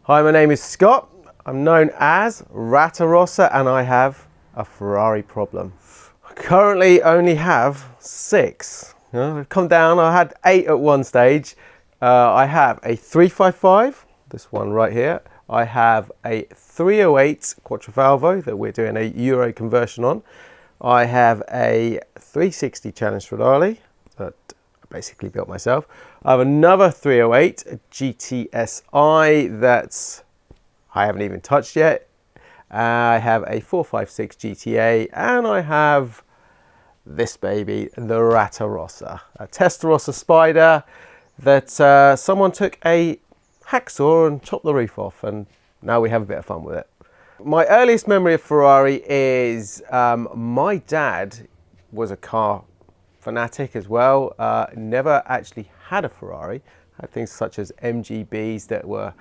Hi, my name is Scott. I'm known as Ratarossa and I have a Ferrari problem. I currently only have 6. I've come down, I had 8 at one stage. I have a 355, this one right here. I have a 308 Quattrovalvo that we're doing a Euro conversion on. I have a 360 Challenge Ferrari that I basically built myself. I have another 308 GTSI that I haven't even touched yet. I have a 456 GTA and I have this baby, the Ratarossa, a Testarossa Spider that someone took a hacksaw and chopped the roof off, and now we have a bit of fun with it. My earliest memory of Ferrari is my dad was a car fanatic as well. Never actually had a Ferrari. Had things such as MGBs that were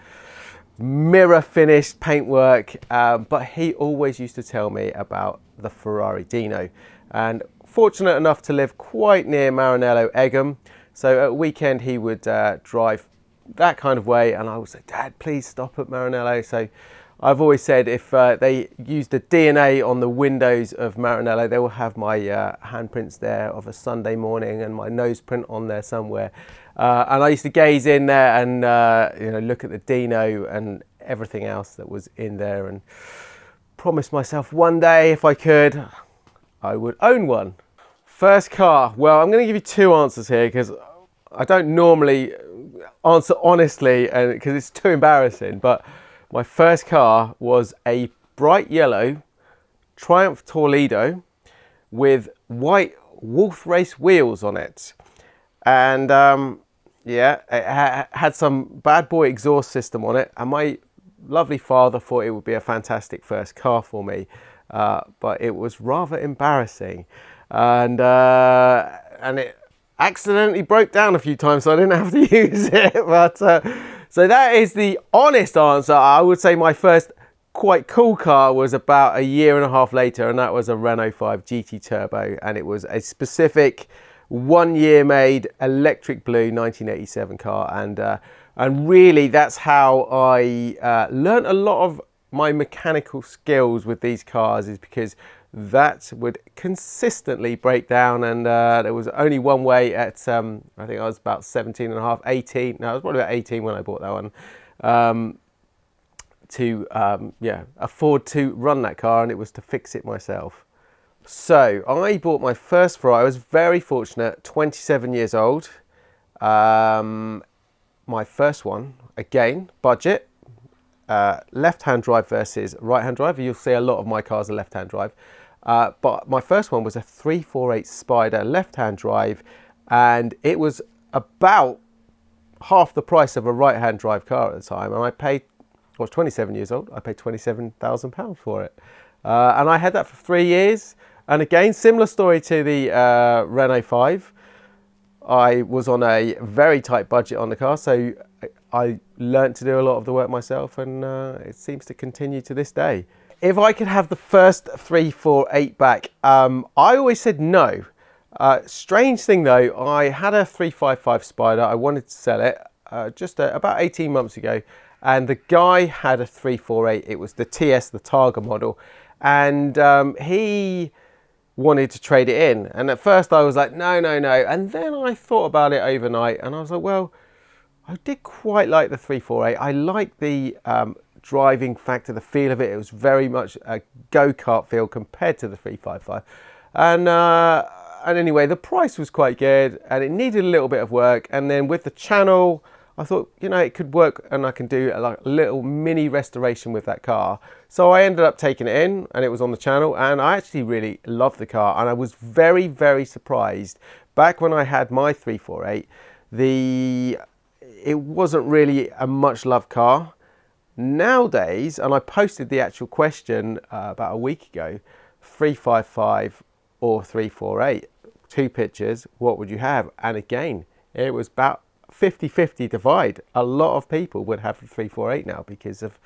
mirror finished paintwork, but he always used to tell me about the Ferrari Dino. And fortunate enough to live quite near Maranello, Egham, so at weekend he would drive that kind of way, and I would say, Dad, please stop at Maranello. So I've always said if they use the DNA on the windows of Maranello, they will have my handprints there of a Sunday morning and my nose print on there somewhere. And I used to gaze in there and look at the Dino and everything else that was in there, and promised myself one day, if I could, I would own one. First car, well, I'm going to give you 2 answers here because I don't normally answer honestly and because it's too embarrassing, but my first car was a bright yellow Triumph Toledo with white Wolf Race wheels on it. And yeah, it had some bad boy exhaust system on it, and my lovely father thought it would be a fantastic first car for me, but it was rather embarrassing, and it accidentally broke down a few times, so I didn't have to use it. But so that is the honest answer. I would say my first quite cool car was about 1.5 years later, and that was a Renault 5 GT Turbo, and it was a specific 1 year made electric blue 1987 car, and really that's how I learned a lot of my mechanical skills with these cars, is because that would consistently break down, and there was only one way at I think I was about 17 and a half, 18, no, I was probably about 18 when I bought that one, to afford to run that car, and it was to fix it myself. So I bought my first Ferrari. I was very fortunate, 27 years old. My first one, again, budget, left-hand drive versus right-hand drive. You'll see a lot of my cars are left-hand drive. But my first one was a 348 Spider left-hand drive, and it was about half the price of a right-hand drive car at the time. And I was 27 years old. I paid £27,000 for it. And I had that for 3 years. And again, similar story to the Renault 5. I was on a very tight budget on the car, so I learnt to do a lot of the work myself, and it seems to continue to this day. If I could have the first 348 back, I always said no. Strange thing though, I had a 355 Spider. I wanted to sell it just about 18 months ago, and the guy had a 348. It was the TS, the Targa model, and he wanted to trade it in. And at first I was like, no. And then I thought about it overnight, and I was like, well, I did quite like the 348. I like the driving factor, the feel of it. It was very much a go-kart feel compared to the 355. And anyway, the price was quite good, and it needed a little bit of work. And then with the channel, I thought, it could work, and I can do a little mini restoration with that car. So I ended up taking it in, and it was on the channel, and I actually really loved the car. And I was very, very surprised. Back when I had my 348, it wasn't really a much loved car. Nowadays, and I posted the actual question about a week ago, 355 or 348, 2 pictures, what would you have? And again, it was about 50-50 divide. A lot of people would have the 348 now because of,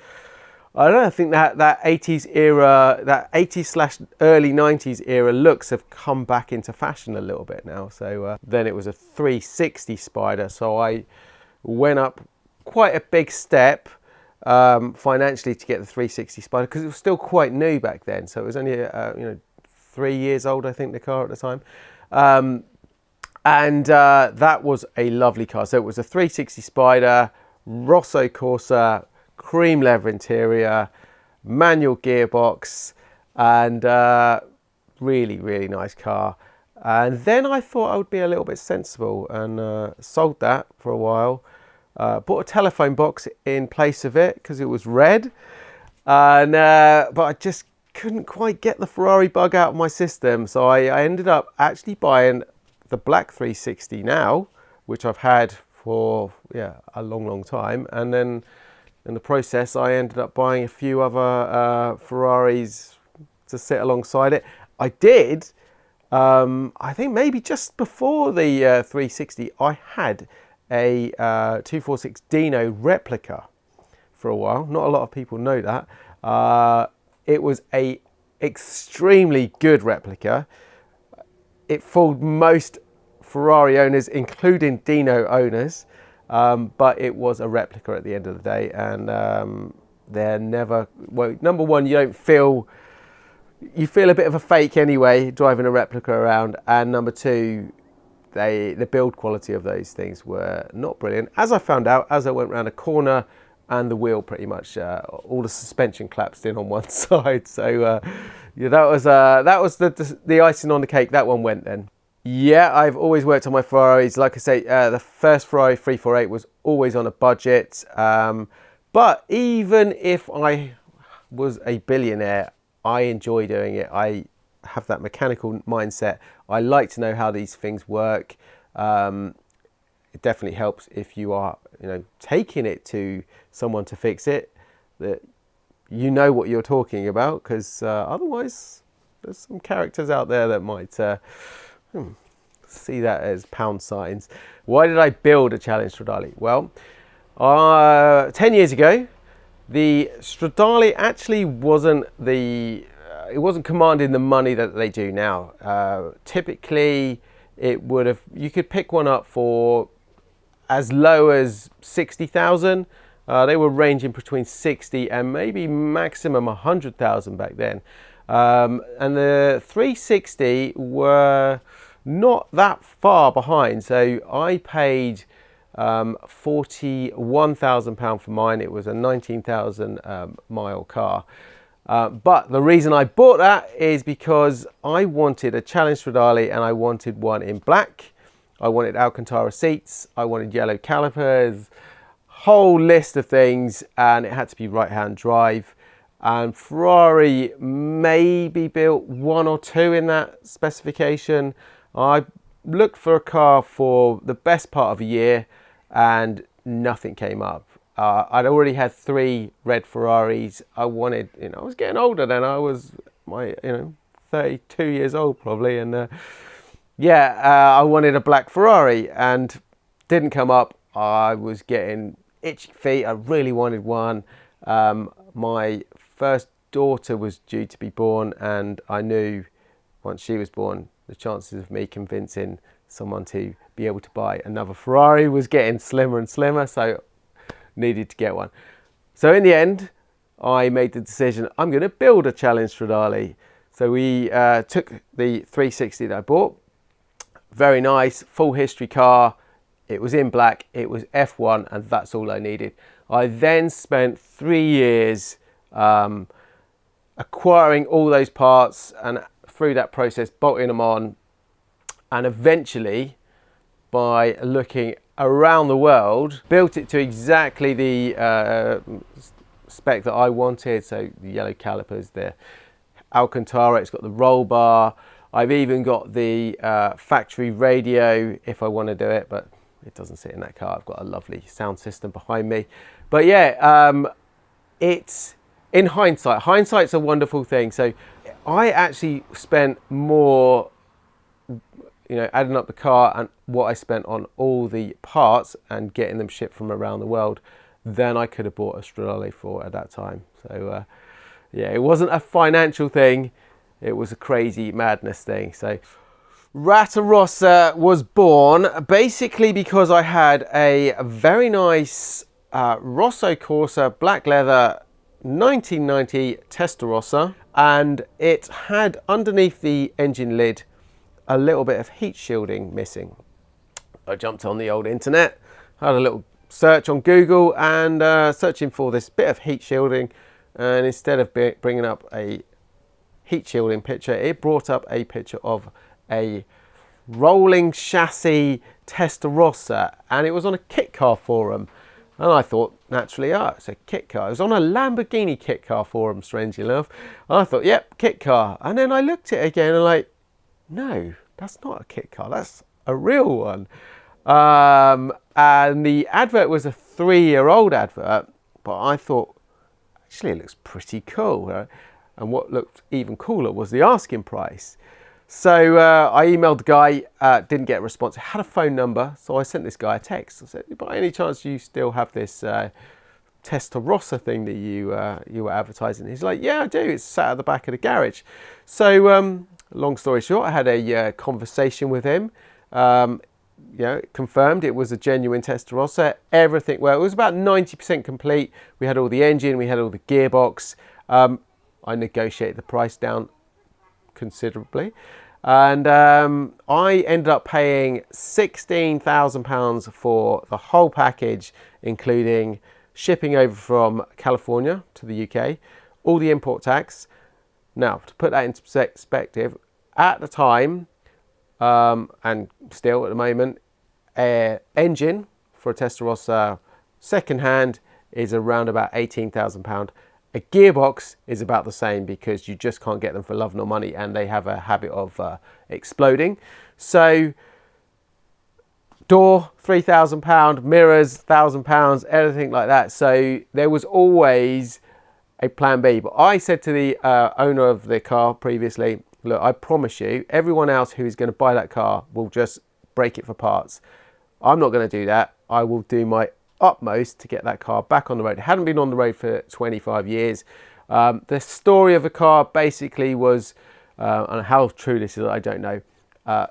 I don't know, I think that 80s era, that 80s / early 90s era looks have come back into fashion a little bit now. So then it was a 360 Spider, so I went up quite a big step financially to get the 360 Spider because it was still quite new back then. So it was only 3 years old, I think, the car at the time. And that was a lovely car. So it was a 360 Spider, Rosso Corsa, cream leather interior, manual gearbox, and really, really nice car. And then I thought I would be a little bit sensible and sold that for a while. Bought a telephone box in place of it because it was red. And but I just couldn't quite get the Ferrari bug out of my system. So I ended up actually buying the black 360 now, which I've had for a long time. And then in the process, I ended up buying a few other Ferraris to sit alongside it. I did. I think maybe just before the 360, I had a 246 Dino replica for a while. Not a lot of people know that. It was a extremely good replica. It fooled most Ferrari owners, including Dino owners, but it was a replica at the end of the day, and they're never, well, number one, you feel a bit of a fake anyway driving a replica around, and number two, the build quality of those things were not brilliant, as I found out as I went around a corner, and the wheel pretty much all the suspension collapsed in on one side. So that was the icing on the cake. That one went then. Yeah, I've always worked on my Ferraris. Like I say, the first Ferrari 348 was always on a budget. But even if I was a billionaire, I enjoy doing it. I have that mechanical mindset. I like to know how these things work. It definitely helps if you are, taking it to someone to fix it, that you know what you're talking about, because otherwise there's some characters out there that might see that as pound signs. Why did I build a Challenge Stradale? Well, 10 years ago, the Stradale actually wasn't it wasn't commanding the money that they do now. Typically, you could pick one up for as low as 60,000. They were ranging between 60 and maybe maximum 100,000 back then. And the 360 were not that far behind. So I paid £41,000 for mine. It was a 19,000 mile car. But the reason I bought that is because I wanted a Challenge Stradale, and I wanted one in black. I wanted Alcantara seats. I wanted yellow calipers, whole list of things, and it had to be right-hand drive. And Ferrari maybe built one or two in that specification. I looked for a car for the best part of a year, and nothing came up. I'd already had 3 red Ferraris. I wanted, I was getting older then. I was 32 years old probably, and I wanted a black Ferrari, and didn't come up. I was getting itchy feet. I really wanted one. My first daughter was due to be born, and I knew once she was born, the chances of me convincing someone to be able to buy another Ferrari was getting slimmer and slimmer, so needed to get one. So in the end, I made the decision, I'm going to build a Challenge Stradale. So we took the 360 that I bought. Very nice, full history car. It was in black, it was F1, and that's all I needed. I then spent 3 years acquiring all those parts, and through that process, bolting them on. And eventually, by looking around the world, built it to exactly the spec that I wanted. So the yellow calipers, the Alcantara, it's got the roll bar. I've even got the factory radio if I want to do it, but it doesn't sit in that car. I've got a lovely sound system behind me. But yeah, it's, in hindsight's a wonderful thing. So I actually spent more, adding up the car and what I spent on all the parts and getting them shipped from around the world than I could have bought a Stradale for at that time. So yeah, it wasn't a financial thing. It was a crazy madness thing. So Ratarossa was born basically because I had a very nice Rosso Corsa black leather 1990 Testarossa, and it had underneath the engine lid a little bit of heat shielding missing. I jumped on the old internet, had a little search on Google, and searching for this bit of heat shielding, and instead of bringing up a heat shielding picture, it brought up a picture of a rolling chassis Testarossa, and it was on a kit car forum. And I thought, naturally, it's a kit car. It was on a Lamborghini kit car forum, strangely enough. I thought, yep, kit car. And then I looked at it again and like, no, that's not a kit car. That's a real one. And the advert was a 3-year-old advert, but I thought, actually, it looks pretty cool. Right? And what looked even cooler was the asking price. So I emailed the guy, didn't get a response. I had a phone number, so I sent this guy a text. I said, by any chance you still have this Testarossa thing that you were advertising? He's like, yeah, I do. It's sat at the back of the garage. So long story short, I had a conversation with him. Confirmed it was a genuine Testarossa. Everything, well, it was about 90% complete. We had all the engine, we had all the gearbox. I negotiated the price down considerably, and I ended up paying £16,000 for the whole package, including shipping over from California to the UK, all the import tax. Now, to put that into perspective, at the time, and still at the moment, engine for a Testarossa second hand is around about £18,000. A gearbox is about the same because you just can't get them for love nor money, and they have a habit of exploding. So door, £3,000, mirrors, £1,000, everything like that. So there was always a plan B. But I said to the owner of the car previously, look, I promise you, everyone else who is going to buy that car will just break it for parts. I'm not going to do that. I will do my utmost to get that car back on the road. It hadn't been on the road for 25 years. The story of the car basically was, and how true this is, I don't know, a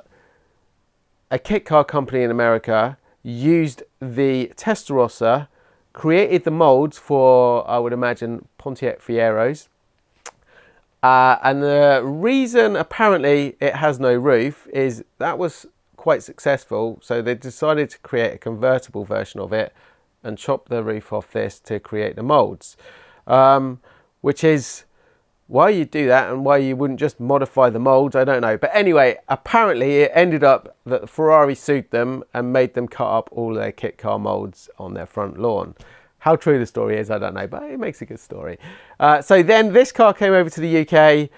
kit car company in America used the Testarossa, created the molds for, I would imagine, Pontiac Fieros, and the reason apparently it has no roof is that was quite successful, so they decided to create a convertible version of it and chop the roof off this to create the molds, which is why you do that and why you wouldn't just modify the molds, I don't know. But anyway, apparently it ended up that Ferrari sued them and made them cut up all their kit car molds on their front lawn. How true the story is, I don't know, but it makes a good story. So then this car came over to the UK.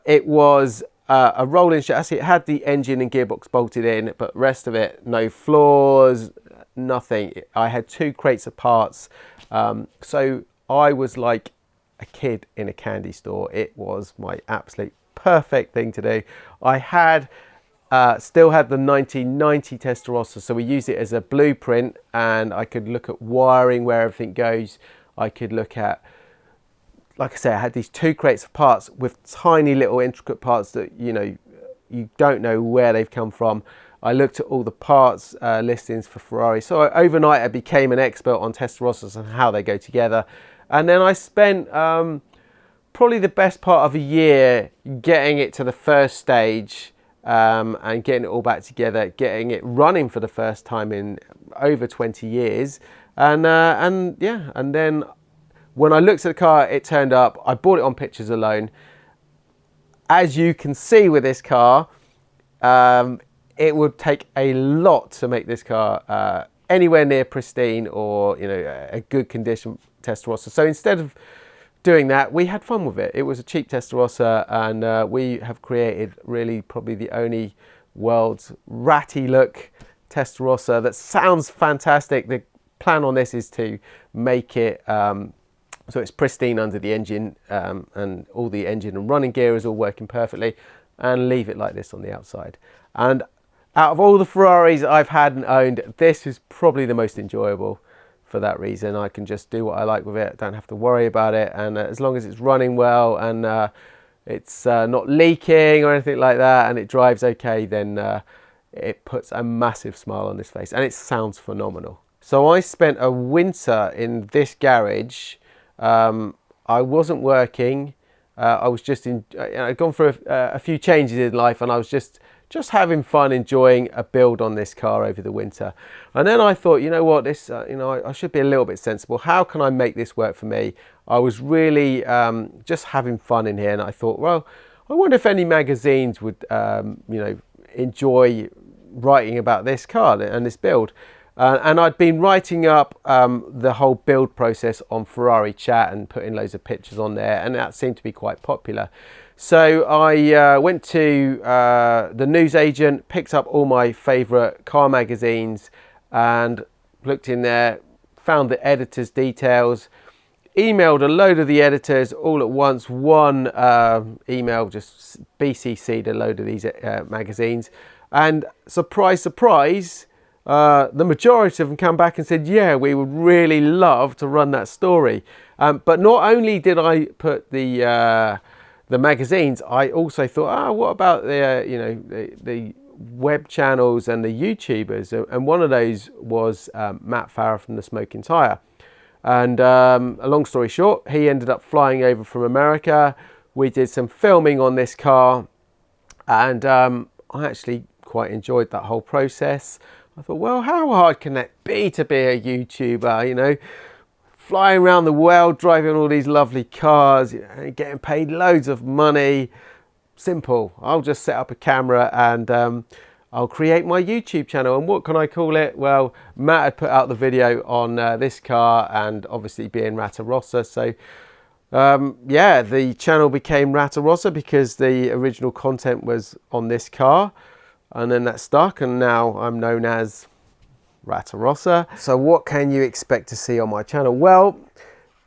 It was a rolling chassis. It had the engine and gearbox bolted in, but rest of it, no flaws, nothing. I had 2 crates of parts. So I was like a kid in a candy store. It was my absolute perfect thing to do. I had still had the 1990 Testarossa, so we used it as a blueprint, and I could look at wiring, where everything goes. I could look at, like I say, I had these 2 crates of parts with tiny little intricate parts that, you know, you don't know where they've come from. I looked at all the parts listings for Ferrari. So overnight I became an expert on Testarossas and how they go together. And then I spent probably the best part of a year getting it to the first stage, and getting it all back together, getting it running for the first time in over 20 years. And then when I looked at the car, it turned up. I bought it on pictures alone. As you can see with this car, it would take a lot to make this car anywhere near pristine or, you know, a good condition Testarossa. So instead of doing that, we had fun with it. It was a cheap Testarossa, and we have created really probably the only world's ratty look Testarossa that sounds fantastic. The plan on this is to make it so it's pristine under the engine, and all the engine and running gear is all working perfectly, and leave it like this on the outside. And out of all the Ferraris I've had and owned, this is probably the most enjoyable. For that reason, I can just do what I like with it. Don't have to worry about it, and as long as it's running well and it's not leaking or anything like that, and it drives okay, then it puts a massive smile on this face, and it sounds phenomenal. So I spent a winter in this garage. I wasn't working. I was just I'd gone through a few changes in life, and I was just having fun, enjoying a build on this car over the winter. And then I thought, you know what, this, I should be a little bit sensible. How can I make this work for me? I was really just having fun in here, and I thought, well, I wonder if any magazines would, enjoy writing about this car and this build. And I'd been writing up the whole build process on Ferrari Chat and putting loads of pictures on there, and that seemed to be quite popular. So I went to the newsagent, picked up all my favourite car magazines and looked in there, found the editor's details, emailed a load of the editors all at once. One email just BCC'd a load of these magazines, and surprise, surprise, the majority of them come back and said, yeah, we would really love to run that story. But not only did I put the magazines, I also thought, what about the web channels and the YouTubers? And one of those was Matt Farah from The Smoking Tire. And a long story short, he ended up flying over from America. We did some filming on this car, and I actually quite enjoyed that whole process. I thought, well, how hard can that be to be a YouTuber, flying around the world, driving all these lovely cars, getting paid loads of money. Simple. I'll just set up a camera and I'll create my YouTube channel. And what can I call it? Well, Matt had put out the video on this car, and obviously being Ratarossa. So the channel became Ratarossa because the original content was on this car. And then that stuck, and now I'm known as Ratarossa. So what can you expect to see on my channel? Well,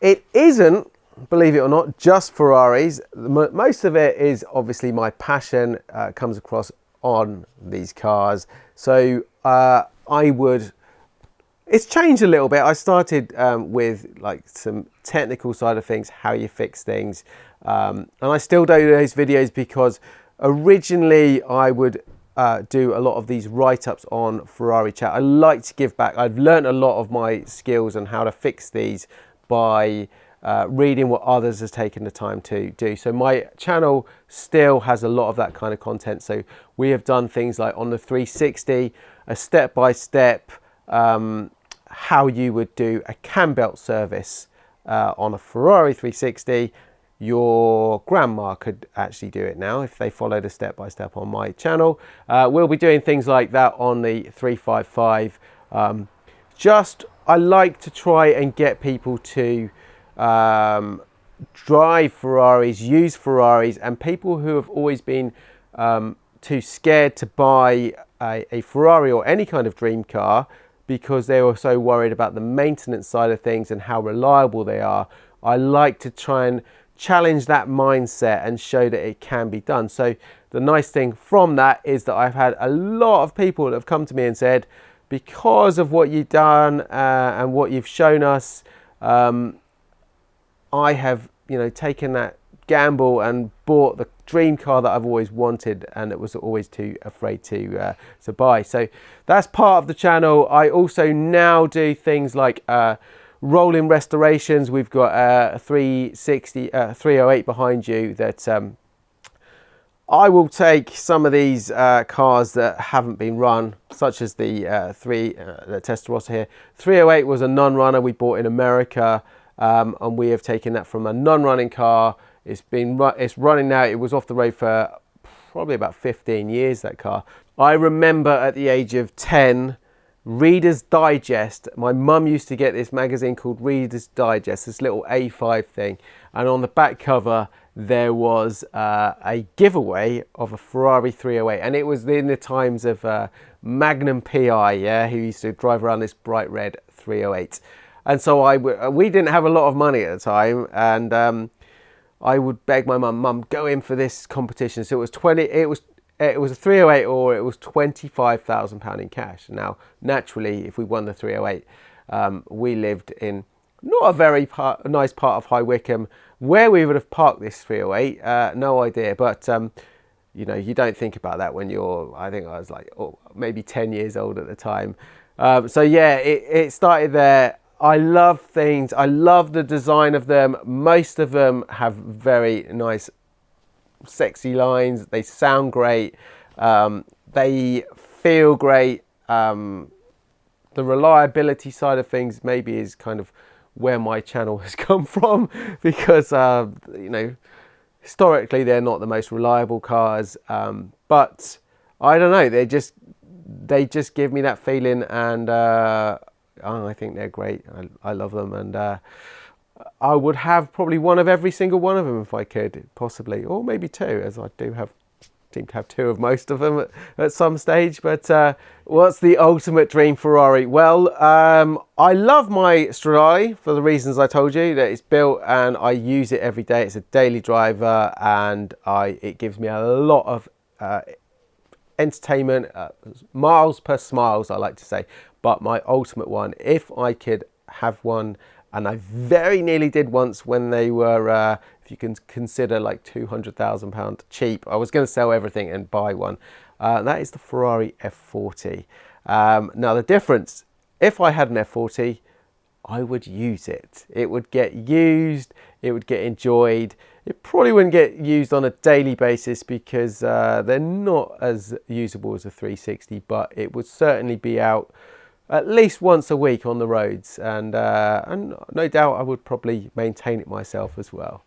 it isn't, believe it or not, just Ferraris. Most of it is obviously my passion comes across on these cars. So it's changed a little bit. I started with like some technical side of things, how you fix things. And I still do those videos because originally I would do a lot of these write-ups on Ferrari Chat. I like to give back. I've learned a lot of my skills on how to fix these by reading what others have taken the time to do. So my channel still has a lot of that kind of content. So we have done things like on the 360, a step-by-step how you would do a cam belt service on a Ferrari 360. Your grandma could actually do it now if they followed a step-by-step on my channel. We'll be doing things like that on the 355. I like to try and get people to drive Ferraris, use Ferraris, and people who have always been too scared to buy a Ferrari or any kind of dream car because they were so worried about the maintenance side of things and how reliable they are. I like to try and challenge that mindset and show that it can be done. So the nice thing from that is that I've had a lot of people that have come to me and said, because of what you've done and what you've shown us, I have taken that gamble and bought the dream car that I've always wanted and it was always too afraid to buy. So that's part of the channel. I also now do things like rolling restorations. We've got a 308 behind you that I will take some of these cars that haven't been run, such as the Testarossa here. 308 was a non-runner we bought in America, and we have taken that from a non-running car. It's running now. It was off the road for probably about 15 years, that car. I remember at the age of 10, Reader's Digest. My mum used to get this magazine called Reader's Digest, this little A5 thing, and on the back cover there was a giveaway of a Ferrari 308, and it was in the times of Magnum PI, who used to drive around this bright red 308. And so we didn't have a lot of money at the time, and I would beg my mum, go in for this competition. So it was a 308 or it was £25,000 in cash. Now, naturally, if we won the 308, we lived in not a very nice part of High Wycombe. Where we would have parked this 308, no idea. But, you don't think about that when you're, I think I was like maybe 10 years old at the time. So yeah, it started there. I love things. I love the design of them. Most of them have very nice, sexy lines. They sound great. They feel great. The reliability side of things maybe is kind of where my channel has come from, because you know, historically they're not the most reliable cars, but I don't know, they just give me that feeling, and I think they're great. I love them, and I would have probably one of every single one of them if I could, possibly, or maybe two, as I seem to have two of most of them at some stage. But what's the ultimate dream Ferrari? Well, I love my Stradale for the reasons I told you, that it's built and I use it every day. It's a daily driver, and it gives me a lot of entertainment, miles per smiles, I like to say. But my ultimate one, if I could have one, and I very nearly did once when they were, if you can consider, like £200,000 cheap. I was going to sell everything and buy one. That is the Ferrari F40. Now the difference, if I had an F40, I would use it. It would get used, it would get enjoyed. It probably wouldn't get used on a daily basis because they're not as usable as a 360, but it would certainly be out at least once a week on the roads, and no doubt I would probably maintain it myself as well.